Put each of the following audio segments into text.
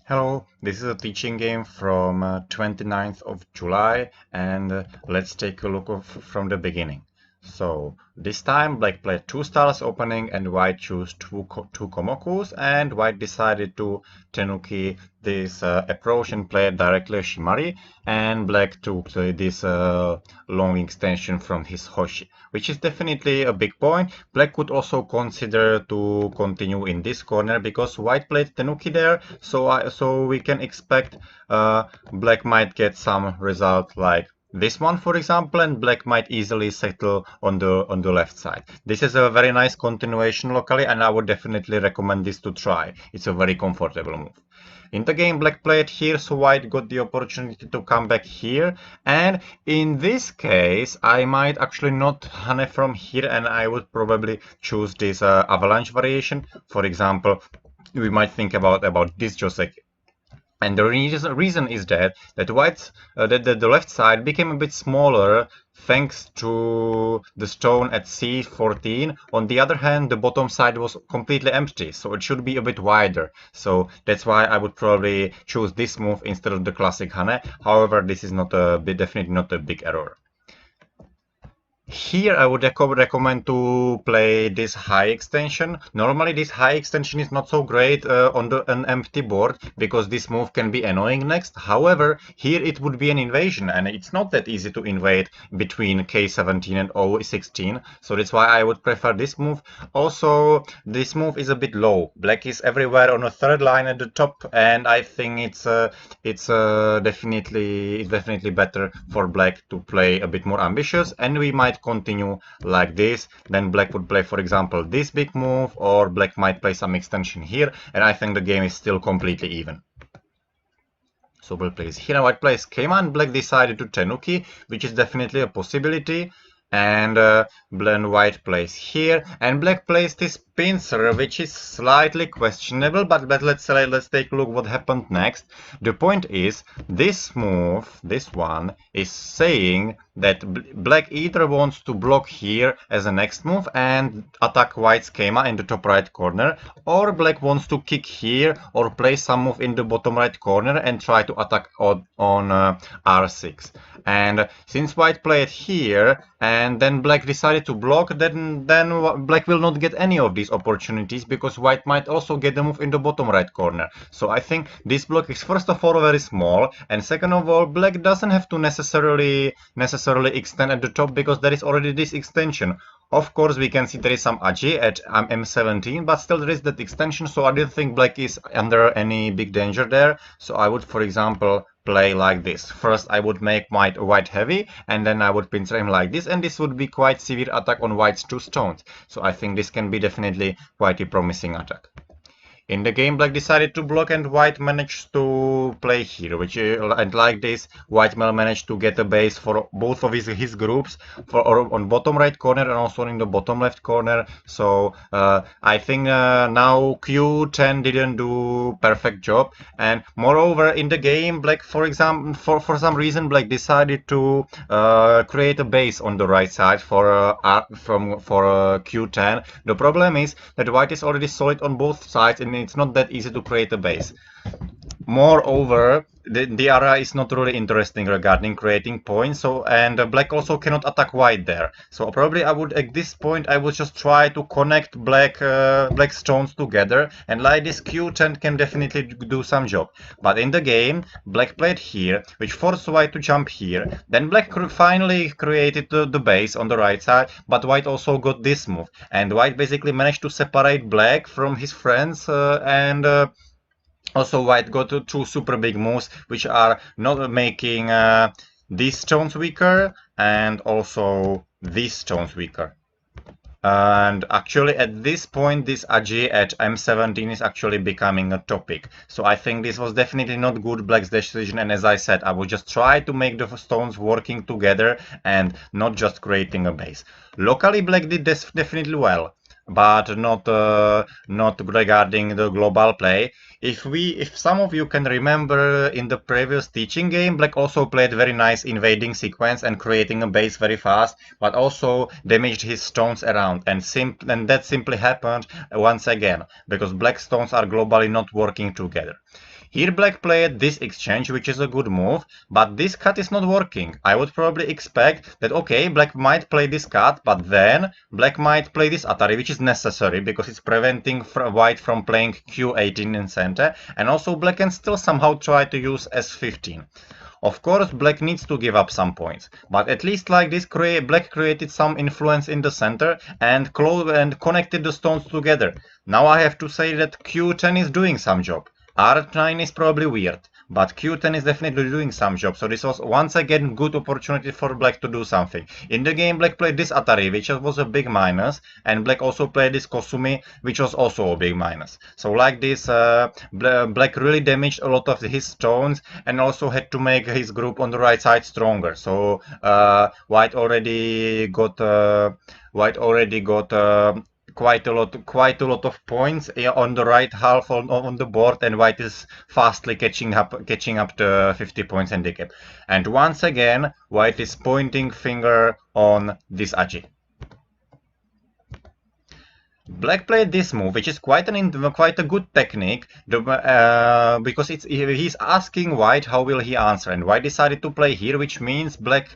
Hello, this is a teaching game from 29th of July and let's take a look from the beginning. So this time Black played 2 stars opening and White chose two Komokus, and White decided to Tenuki this approach and play directly Shimari, and Black took this long extension from his Hoshi, which is definitely a big point. Black could also consider to continue in this corner because White played Tenuki there, so we can expect Black might get some result like this one, for example, and Black might easily settle on the left side. This is a very nice continuation locally, and I would definitely recommend this to try. It's a very comfortable move. In the game, Black played here, so White got the opportunity to come back here. And in this case, I might actually not Hane from here, and I would probably choose this avalanche variation. For example, we might think about this Josek. And the reason is that White's that the left side became a bit smaller thanks to the stone at C14. On the other hand, the bottom side was completely empty, so it should be a bit wider. So that's why I would probably choose this move instead of the classic Hane. However, this is definitely not a big error. Here I would recommend to play this high extension. Normally this high extension is not so great on an empty board because this move can be annoying next. However, here it would be an invasion and it's not that easy to invade between K17 and O16. So that's why I would prefer this move. Also, this move is a bit low. Black is everywhere on a third line at the top, and I think it's definitely better for Black to play a bit more ambitious, and we might continue like this. Then Black would play, for example, this big move, or Black might play some extension here, and I think the game is still completely even. So Black plays here and White plays Keima, and Black decided to Tenuki, which is definitely a possibility. And White plays here, and Black plays this pincer, which is slightly questionable, but let's take a look what happened next. The point is, this move, this one, is saying that Black either wants to block here as a next move and attack White's schema in the top right corner, or Black wants to kick here or play some move in the bottom right corner and try to attack on R6. And since White played here and then Black decided to block, then Black will not get any of these opportunities because White might also get the move in the bottom right corner. So I think this block is first of all very small, and second of all, Black doesn't have to necessarily extend at the top because there is already this extension. Of course, we can see there is some Agi at M17, but still there is that extension, so I don't think Black is under any big danger there. So I would, for example, play like this. First, I would make White heavy, and then I would pincer him like this, and this would be quite severe attack on White's two stones. So I think this can be definitely quite a promising attack. In the game, Black decided to block, and White managed to play here, and like this, White managed to get a base for both of his groups, on bottom right corner and also in the bottom left corner. So I think now Q10 didn't do perfect job, and moreover in the game, Black, for example, for some reason, Black decided to create a base on the right side for Q10. The problem is that White is already solid on both sides, and it's not that easy to create a base. Moreover, the area is not really interesting regarding creating points, and Black also cannot attack White there. So probably at this point I would just try to connect Black stones together, and like this Q10 can definitely do some job. But in the game, Black played here, which forced White to jump here. Then Black finally created the base on the right side, but White also got this move, and White basically managed to separate Black from his friends, and also White got two super big moves, which are not making these stones weaker and also these stones weaker. And actually at this point, this Agi at M17 is actually becoming a topic. So I think this was definitely not good Black's decision, and as I said, I would just try to make the stones working together and not just creating a base. Locally, Black did this definitely well, but not regarding the global play. If some of you can remember, in the previous teaching game, Black also played very nice invading sequence and creating a base very fast, but also damaged his stones around, and that simply happened once again because Black stones are globally not working together. Here black played this exchange, which is a good move, but this cut is not working. I would probably expect that, okay, black might play this cut, but then black might play this Atari, which is necessary because it's preventing white from playing Q18 in center, and also black can still somehow try to use S15. Of course, black needs to give up some points, but at least like this, black created some influence in the center and connected the stones together. Now I have to say that Q10 is doing some job. R9 is probably weird, but Q10 is definitely doing some job, so this was once again good opportunity for black to do something. In the game, black played this Atari, which was a big minus, and black also played this Kosumi, which was also a big minus. So like this, black really damaged a lot of his stones and also had to make his group on the right side stronger. So white already got quite a lot of points on the right half on the board, and white is fastly catching up to 50 points handicap. And once again, white is pointing finger on this Aji. Black played this move, which is quite a good technique, because he's asking white how will he answer, and white decided to play here, which means black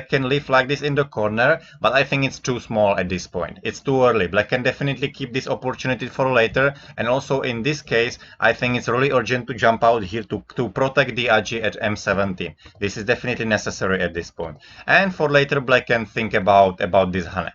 can live like this in the corner, but I think it's too small at this point. It's too early. Black can definitely keep this opportunity for later, and also in this case, I think it's really urgent to jump out here to protect the Aji at M17. This is definitely necessary at this point. And for later, black can think about this Hane.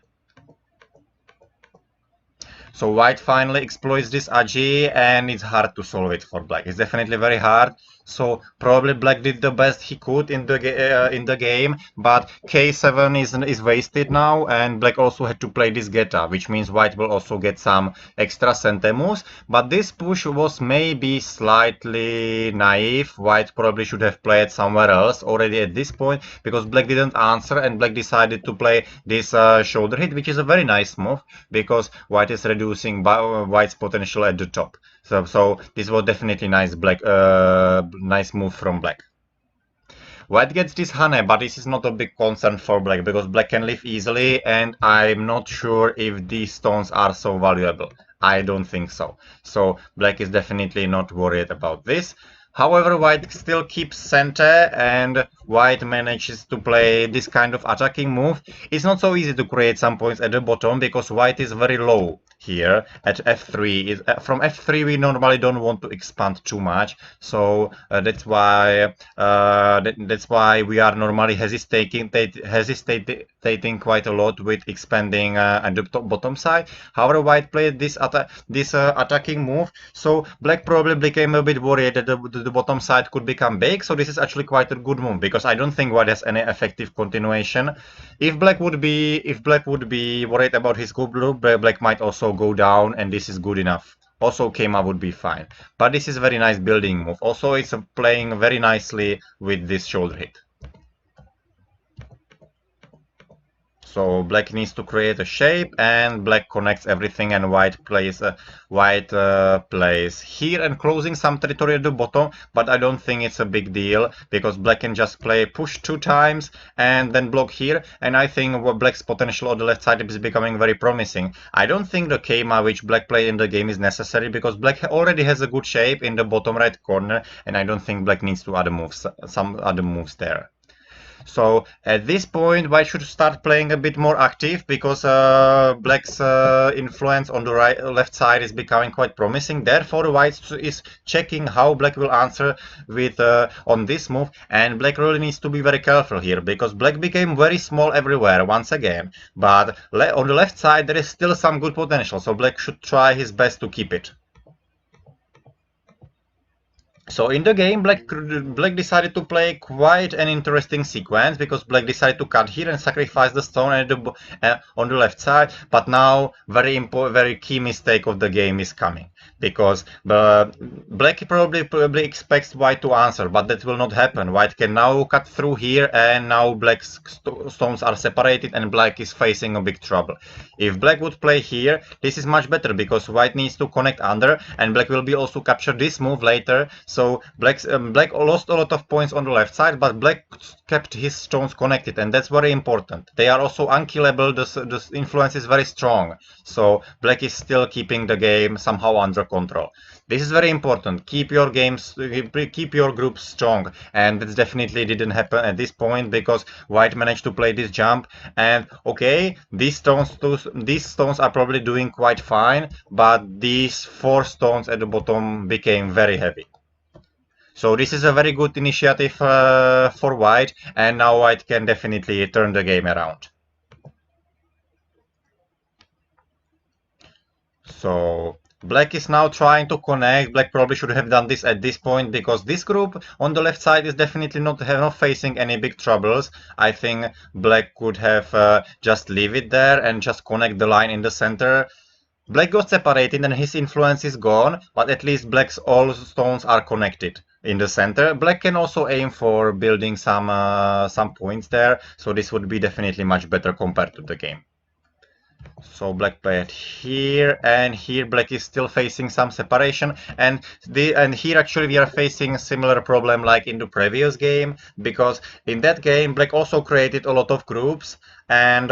So white finally exploits this Aji, and it's hard to solve it for black. It's definitely very hard. So probably black did the best he could in the game, but K7 is wasted now, and black also had to play this Geta, which means white will also get some extra center moves. But this push was maybe slightly naive. White probably should have played somewhere else already at this point, because black didn't answer, and black decided to play this shoulder hit, which is a very nice move because white is reducing white's potential at the top. So this was definitely nice nice move from black. White gets this Hane, but this is not a big concern for black because black can live easily, and I'm not sure if these stones are so valuable. I don't think so. So black is definitely not worried about this. However, white still keeps center, and white manages to play this kind of attacking move. It's not so easy to create some points at the bottom because white is very low here at f3. From f3 we normally don't want to expand too much, so that's why we are normally hesitating quite a lot with expanding at the bottom side. However, white played this attacking move, so black probably became a bit worried that the bottom side could become big. So this is actually quite a good move because I don't think white has any effective continuation. If black would be worried about his group, black might also go down, and this is good enough. Also, Keima would be fine. But this is a very nice building move. Also, it's playing very nicely with this shoulder hit. So black needs to create a shape, and black connects everything, and white plays here and closing some territory at the bottom, but I don't think it's a big deal because black can just play push 2 times and then block here, and I think black's potential on the left side is becoming very promising. I don't think the Keima which black played in the game is necessary because black already has a good shape in the bottom right corner, and I don't think black needs to some other moves there. So at this point, white should start playing a bit more active because black's influence on the left side is becoming quite promising. Therefore, white is checking how black will answer with on this move, and black really needs to be very careful here because black became very small everywhere once again. But on the left side, there is still some good potential, so black should try his best to keep it. So in the game, black decided to play quite an interesting sequence because black decided to cut here and sacrifice the stone on the left side. But now, very key mistake of the game is coming because black probably expects white to answer, but that will not happen. White can now cut through here, and now black's stones are separated, and black is facing a big trouble. If black would play here, this is much better because white needs to connect under, and black will be also capture this move later. So black lost a lot of points on the left side, but black kept his stones connected, and that's very important. They are also unkillable. The influence is very strong, so black is still keeping the game somehow under control. This is very important. Keep your groups strong, and this definitely didn't happen at this point because white managed to play this jump. And okay, these stones are probably doing quite fine, but these 4 stones at the bottom became very heavy. So this is a very good initiative for white, and now white can definitely turn the game around. So black is now trying to connect. Black probably should have done this at this point because this group on the left side is definitely not facing any big troubles. I think black could have just leave it there and just connect the line in the center. Black got separated and his influence is gone, but at least black's all stones are connected in the center. Black can also aim for building some points there, so this would be definitely much better compared to the game. So black played here, and here black is still facing some separation, and here actually we are facing a similar problem like in the previous game, because in that game black also created a lot of groups and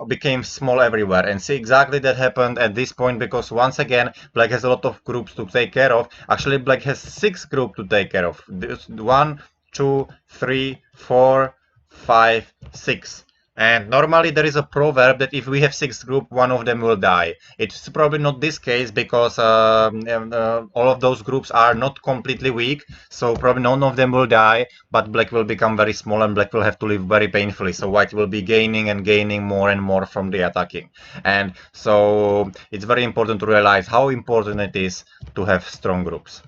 became small everywhere. And see, exactly that happened at this point, because once again black has a lot of groups to take care of. Actually black has 6 groups to take care of. 1, 2, 3, 4, 5, 6. And normally there is a proverb that if we have 6 groups, one of them will die. It's probably not this case because all of those groups are not completely weak, so probably none of them will die, but black will become very small and black will have to live very painfully. So white will be gaining and gaining more and more from the attacking. And so it's very important to realize how important it is to have strong groups.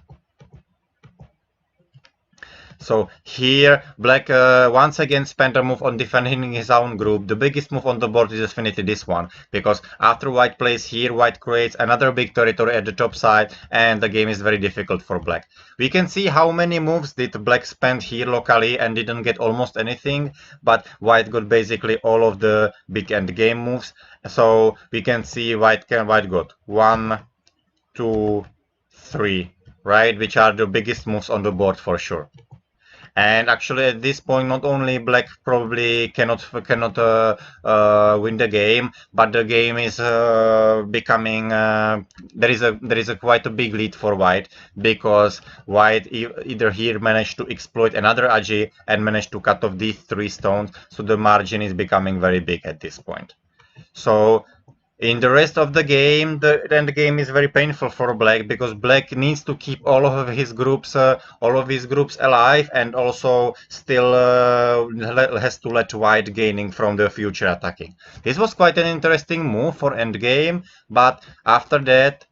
So here black once again spent a move on defending his own group. The biggest move on the board is definitely this one, because after white plays here, white creates another big territory at the top side, and the game is very difficult for black. We can see how many moves did black spend here locally and didn't get almost anything, but white got basically all of the big end game moves. So we can see white got 1, 2, 3, right, which are the biggest moves on the board for sure. And actually, at this point, not only black probably cannot win the game, but the game is becoming there is a quite a big lead for white, because white either here managed to exploit another agi and managed to cut off these 3 stones, so the margin is becoming very big at this point. So in the rest of the game, the game is very painful for black, because black needs to keep all of his groups alive, and also still has to let white gaining from the future attacking. This was quite an interesting move for endgame, but after that,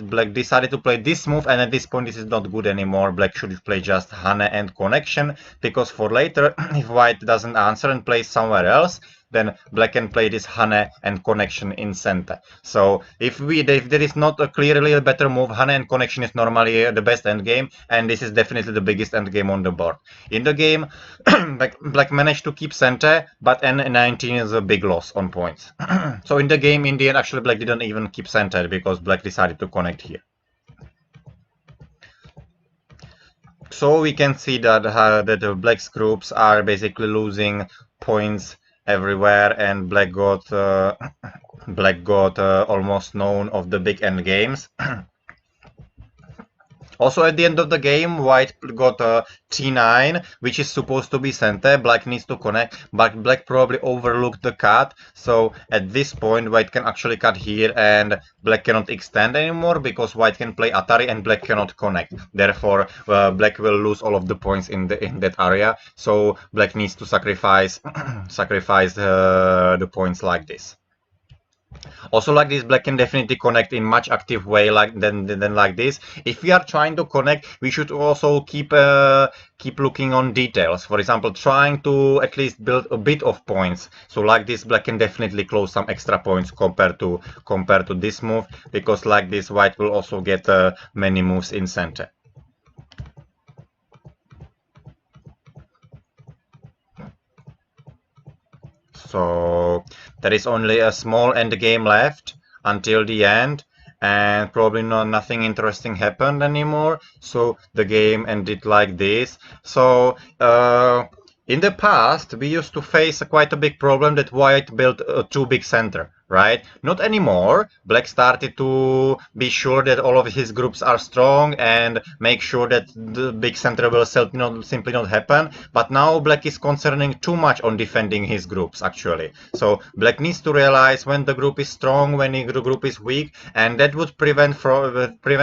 black decided to play this move, and at this point this is not good anymore. Black should play just Hane and connection, because for later, if white doesn't answer and plays somewhere else, then black can play this Hane and connection in center. So if there is not a clearly better move, Hane and connection is normally the best endgame, and this is definitely the biggest endgame on the board. In the game, black managed to keep center, but N19 is a big loss on points. So in the game, in the end, actually black didn't even keep center because black decided to connect here. So we can see that the black's groups are basically losing points everywhere, and black got almost none of the big end games. Also, at the end of the game, white got a T9, which is supposed to be center. Black needs to connect, but black probably overlooked the cut. So at this point, white can actually cut here, and black cannot extend anymore because white can play Atari and black cannot connect. Therefore, black will lose all of the points in that area. So black needs to sacrifice the points like this. Also, like this, black can definitely connect in much active way than like this. If we are trying to connect, we should also keep looking on details. For example, trying to at least build a bit of points. So like this, black can definitely close some extra points compared to this move, because like this, white will also get many moves in center. So there is only a small end game left until the end, and probably nothing interesting happened anymore, so the game ended like this. So in the past we used to face quite a big problem that white built a too big center, right? Not anymore. Black started to be sure that all of his groups are strong and make sure that the big center will simply not happen. But now Black is concerning too much on defending his groups, actually. So Black needs to realize when the group is strong, when the group is weak, and that would prevent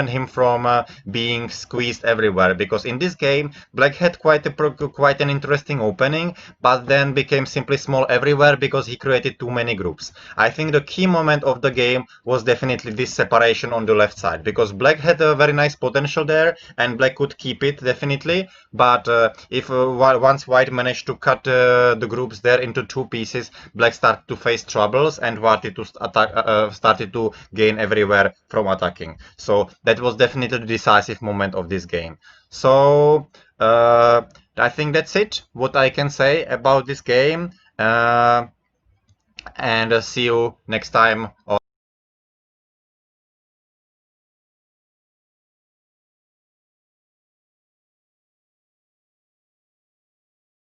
him from being squeezed everywhere. Because in this game, Black had quite an interesting opening, but then became simply small everywhere because he created too many groups. I think the key moment of the game was definitely this separation on the left side, because Black had a very nice potential there and Black could keep it definitely, but if once White managed to cut the groups there into two pieces, Black started to face troubles and started to gain everywhere from attacking. So that was definitely the decisive moment of this game. So I think that's it, what I can say about this game. And see you next time.